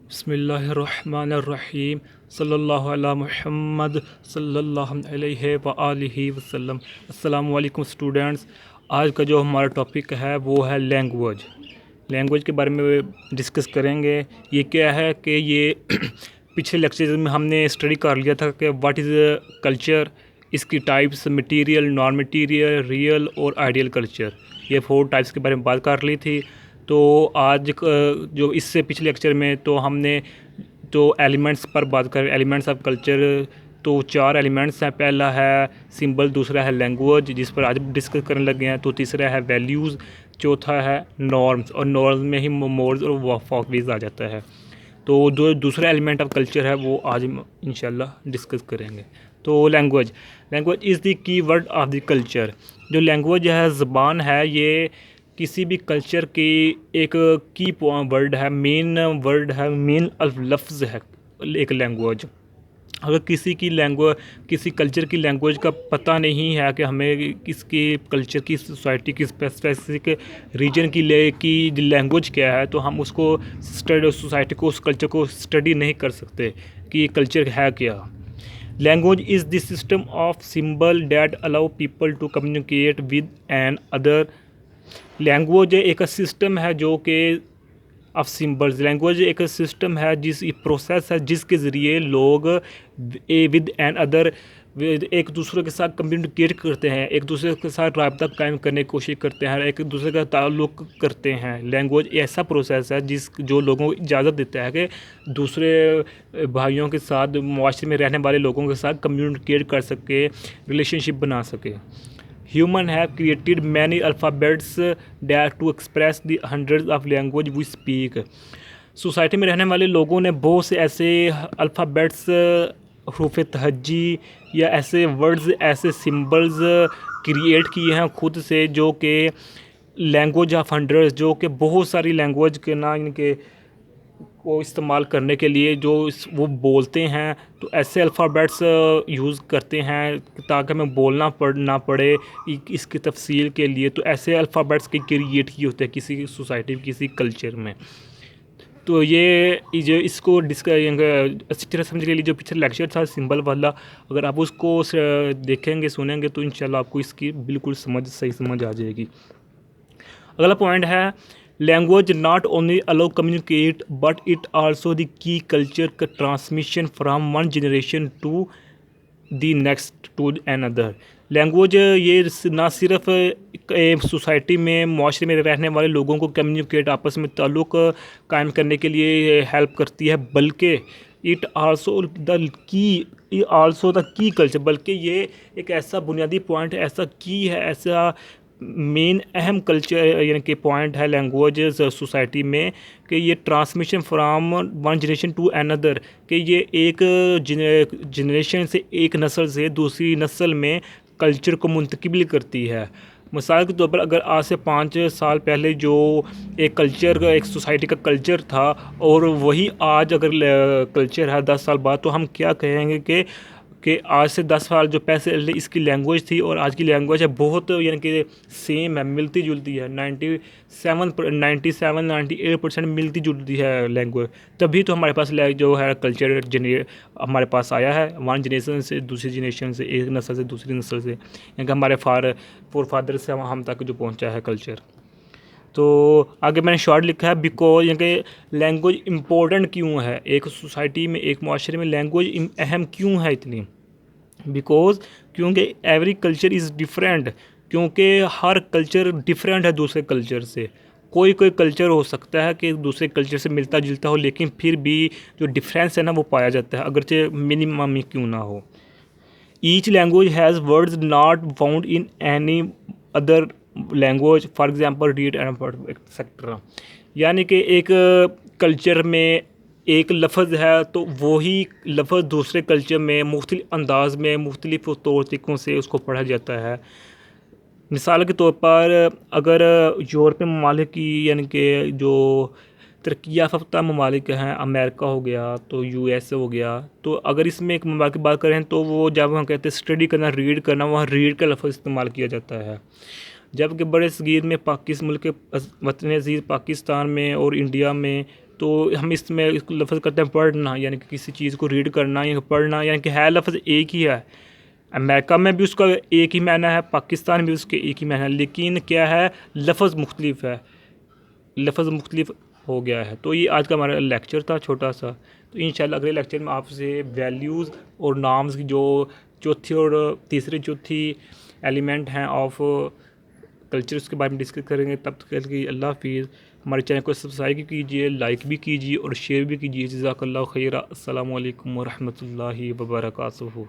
बिस्मिल्लाहिर्रहमानिर्रहीम सल्लल्लाहु अला मुहम्मद सल्लल्लाहु अलैहि व आलिहि वसल्लम। अस्सलामु अलैकुम स्टूडेंट्स। आज का जो हमारा टॉपिक है वो है लैंग्वेज के बारे में डिस्कस करेंगे। ये क्या है कि ये पिछले लेक्चर में हमने स्टडी कर लिया था कि व्हाट इज़ कल्चर, इसकी types, material, non material, real और आइडियल कल्चर, ये 4 टाइप्स के बारे में बात कर ली थी। तो आज जो इससे पिछले लेक्चर में तो हमने तो एलिमेंट्स पर बात करें, एलिमेंट्स ऑफ कल्चर। तो 4 एलिमेंट्स हैं। पहला है सिंबल, दूसरा है लैंग्वेज जिस पर आज डिस्कस करने लगे हैं, तो तीसरा है वैल्यूज़, चौथा है नॉर्म्स, और नॉर्म्स में ही मोर्स और वॉकवेज आ जाता है। तो जो दूसरा एलिमेंट ऑफ कल्चर है वो आज इंशाल्लाह डिस्कस करेंगे। तो language is the key word of the culture. जो लैंग्वेज है, ज़बान है, ये किसी भी कल्चर की एक की वर्ड है, मेन वर्ड है, मेन लफ्ज़ है एक लैंग्वेज। अगर किसी कल्चर की लैंग्वेज का पता नहीं है कि हमें किसकी कल्चर की, सोसाइटी की, स्पेसिफिक रीजन की लैंग्वेज क्या है, तो हम उसको सोसाइटी को, उस कल्चर को स्टडी नहीं कर सकते कि ये कल्चर है क्या। Language is the system of symbol that allow people to communicate with another. Language एक सिस्टम है जो कि ऑफ सिंबल्स, लैंग्वेज एक सिस्टम है, प्रोसेस है जिसके ज़रिए लोग विद एन अदर, एक दूसरे के साथ कम्युनिकेट करते हैं, एक दूसरे के साथ राब्ता कायम करने की कोशिश करते हैं, एक दूसरे का ताल्लुक़ करते हैं। लैंग्वेज ऐसा प्रोसेस है जो लोगों को इजाज़त देता है कि दूसरे भाइयों के साथ, मुआशरे में रहने वाले लोगों के साथ कम्युनिकेट कर सके, रिलेशनशिप बना सके। Human have created many alphabets that to express the hundreds of language we speak. Society में रहने वाले लोगों ने बहुत से ऐसे अल्फ़ाबेट्स, हरूफ तहज्जी या ऐसे वर्ड्स, ऐसे सिंबल्स क्रिएट किए हैं खुद से, जो कि लैंग्वेज ऑफ हंड्रेड्स, जो कि बहुत सारी लैंग्वेज के ना इनके को इस्तेमाल करने के लिए जो वो बोलते हैं, तो ऐसे अल्फ़ाबेट्स यूज़ करते हैं ताकि हमें बोलना ना पड़े इसकी तफसील के लिए। तो ऐसे अल्फ़ाबेट्स की क्रिएट किए होते हैं किसी सोसाइटी में, किसी कल्चर में। तो ये जो इसको अच्छी तरह समझ के लिए जो पिछले लेक्चर था सिंबल वाला, अगर आप उसको देखेंगे, सुनेंगे, तो इंशाल्लाह आपको इसकी बिल्कुल सही समझ आ जाएगी। अगला पॉइंट है, language not only allow communicate but it also the की कल्चर का transmission from one generation to the next to another. Language ये ना सिर्फ सोसाइटी में, मुआशरे में रहने वाले लोगों को कम्युनिकेट, आपस में ताल्लुक़ कायम करने के लिए हेल्प करती है, बल्कि इट आल्सो द की कल्चर, बल्कि ये एक ऐसा बुनियादी पॉइंट है, ऐसा की है, ऐसा मेन अहम कल्चर यानी कि पॉइंट है लैंग्वेज सोसाइटी में, कि ये transmission from one generation to another, कि ये एक जनरेशन से, एक नस्ल से दूसरी नस्ल में कल्चर को मुंतकिल करती है। मिसाल के तौर पर अगर आज से 5 साल पहले जो एक सोसाइटी का कल्चर था, और वही आज अगर कल्चर है 10 साल बाद, तो हम क्या कहेंगे कि आज से 10 साल जो पहले इसकी लैंग्वेज थी और आज की लैंग्वेज है बहुत यानी कि सेम है, मिलती जुलती है। 98% मिलती जुलती है लैंग्वेज। तभी तो हमारे पास जो है कल्चर हमारे पास आया है, वन जनरेशन से दूसरी जनरेशन से, एक नस्ल से दूसरी नस्ल से, यानी कि हमारे फोरफादर से हम तक जो पहुंचा है कल्चर। तो आगे मैंने शॉर्ट लिखा है, बिकॉज यानी कि लैंग्वेज इम्पोर्टेंट क्यों है एक सोसाइटी में, एक माशरे में लैंग्वेज अहम क्यों है इतनी। क्योंकि एवरी कल्चर इज़ डिफरेंट, क्योंकि हर कल्चर डिफरेंट है दूसरे कल्चर से। कोई कल्चर हो सकता है कि दूसरे कल्चर से मिलता जुलता हो, लेकिन फिर भी जो डिफरेंस है ना वो पाया जाता है, अगरचे मिनिमम ही क्यों ना हो। Each language has words not found in any other language, for example read and etcetera. यानी कि एक कल्चर में एक लफ्ज़ है, तो वही लफ्ज़ दूसरे कल्चर में मुख्तलिफ अंदाज में, मुख्तलिफ तौर तरीक़ों से उसको पढ़ा जाता है। मिसाल के तौर पर अगर यूरोपीय ममालिक की, यानी कि जो तरक्की याफ़्ता ममालिक हैं, अमेरिका हो गया, तो यूएस हो गया, तो अगर इसमें एक ममालिक की बात करें, तो वो जब हम कहते हैं स्टडी करना, रीड करना, वहाँ रीड का लफ्ज़ इस्तेमाल किया जाता है। जबकि बड़े सगीर में मुल्क वतन अज़ीज़ पाकिस्तान में और इंडिया में तो हम इसमें इसको लफ्ज़ करते हैं पढ़ना, यानी कि किसी चीज़ को रीड करना या पढ़ना, यानी कि है लफ्ज़ एक ही है। अमेरिका में भी उसका एक ही माना है, पाकिस्तान में भी उसके एक ही माना है, लेकिन क्या है, लफ्ज़ मुख्तलिफ है, लफ्ज़ मुख्तलिफ हो गया है। तो ये आज का हमारा लेक्चर था छोटा सा। तो इंशाल्लाह अगले लेक्चर में आपसे वैल्यूज़ और नाम्स की जो चौथी और तीसरी चौथी एलिमेंट हैं ऑफ कल्चर, उसके बारे में डिस्कस करेंगे। तब तक के लिए अल्लाह हाफिज़। हमारे चैनल को सब्सक्राइब कीजिए, लाइक भी कीजिए और शेयर भी कीजिए। जज़ाकल्लाहु खैरा। अस्सलामु अलैकुम व रहमतुल्लाहि व बरकातुहू।